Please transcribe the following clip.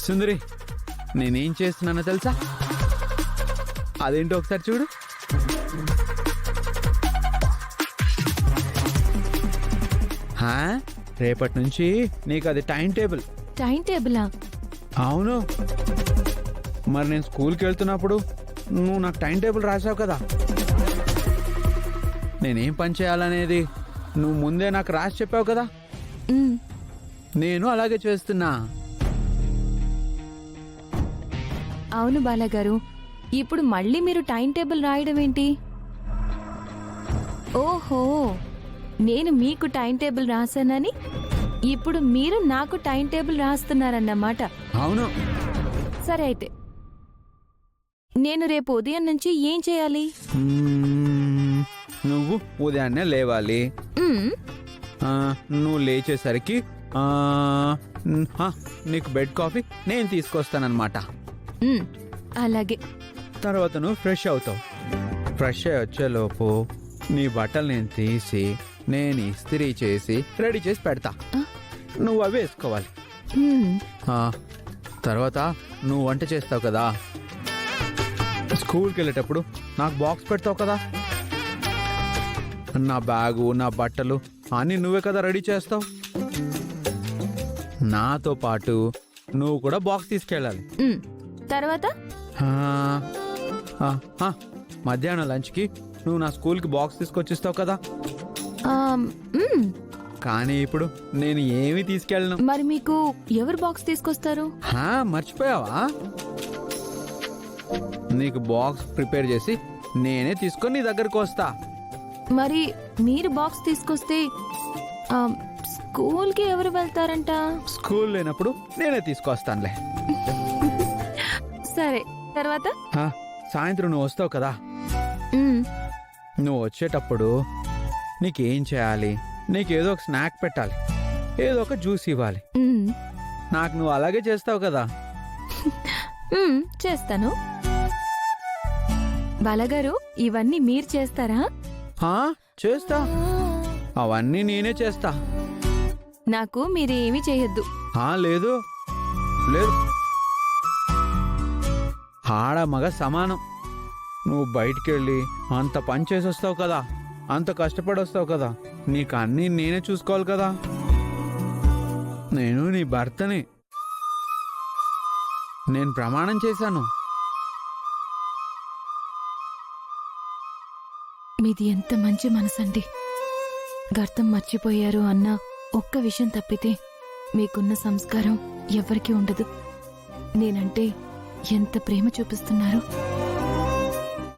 సుందరి, నేనేం చేస్తున్నానో తెలుసా? అదేంటో ఒకసారి చూడు. హా, రేపటి నుంచి నీకు అది టైం టేబుల్. టైం టేబులా? అవును. మరి నేను స్కూల్కి వెళ్తున్నప్పుడు నువ్వు నాకు టైం టేబుల్ రాసావు కదా. నేనేం పని చేయాలనేది నువ్వు ముందే నాకు రాసి చెప్పావు కదా. ఉమ్, నేను అలాగే చేస్తున్నా. అవును బాలాగారు, ఇప్పుడు మళ్ళీ మీరు టైం టేబుల్ రాయడం ఏంటి? ఓహో, నేను మీకు టైం టేబుల్ రాశానని ఇప్పుడు మీరు నాకు టైం టేబుల్ రాస్తున్నారన్నమాట. అవును. సరే అయితే నేను రేపు ఉదయం నుంచి ఏం చేయాలి? నువ్వు ఉదయాన్నే లేవాలి. ఉమ్, నువ్వు లేచేసరికి నీకు బెడ్ కాఫీ నేను తీసుకొస్తానన్నమాట. ఉమ్, అలాగే. తర్వాత నువ్వు ఫ్రెష్ అవుతావు. ఫ్రెష్ అయ్యి వచ్చేలోపు నీ బట్టలు నేను తీసి నేను ఇస్త్రీ చేసి రెడీ చేసి పెడతా. నువ్వు అవి వేసుకోవాలి. ఉమ్, తర్వాత నువ్వు వంట చేస్తావు కదా. స్కూల్కి వెళ్ళేటప్పుడు నాకు బాక్స్ పెడతావు కదా. నా బ్యాగు నా బట్టలు అన్నీ నువ్వే కదా రెడీ చేస్తావు. నాతో పాటు నువ్వు కూడా బాక్స్ తీసుకెళ్ళాలి. ఉమ్, తర్వాత మధ్యాహ్నం లంచ్కి నువ్వు నా స్కూల్కి బాక్స్ తీసుకొచ్చిస్తావు కదా. ఉమ్, కానీ ఇప్పుడు నేను ఏమీ తీసుకెళ్ళను. మరి మీకు ఎవరు బాక్స్ తీసుకొస్తారు? మర్చిపోయావా? నీకు బాక్స్ ప్రిపేర్ చేసి నేనే తీసుకొని నీ దగ్గరకు వస్తా. మరి మీరు బాక్స్ తీసుకొస్తే స్కూల్కి ఎవరు వెళ్తారంట? స్కూల్ లేనప్పుడు నేనే తీసుకొస్తానులే. సరే, తర్వాత? సాయంత్రం నువ్వు వస్తావు కదా. ఉమ్, నువ్వు వచ్చేటప్పుడు నీకేం చేయాలి? నీకేదో ఒక స్నాక్ పెట్టాలి, ఏదో ఒక జ్యూస్ ఇవ్వాలి. ఉమ్, నాకు నువ్వు అలాగే చేస్తావు కదా. చేస్తాను. బాలగారు, ఇవన్నీ మీరు చేస్తారా? చేస్తా. అవన్నీ నేనే చేస్తా. నాకు మీరేమీ చేయొద్దు. లేదు లేదు, ఆడ మగ సమానం. నువ్వు బయటికి వెళ్ళి అంత పని చేసి వస్తావు కదా, అంత కష్టపడి వస్తావు కదా. నీకు అన్నీ నేనే చూసుకోవాలి కదా. నేను నీ భర్తని. నేను ప్రమాణం చేశాను. మీది ఎంత మంచి మనసండి. గర్తం మర్చిపోయారు అన్న ఒక్క విషయం తప్పితే మీకున్న సంస్కారం ఎవ్వరికీ ఉండదు. నేనంటే ఎంత ప్రేమ చూపిస్తున్నారు.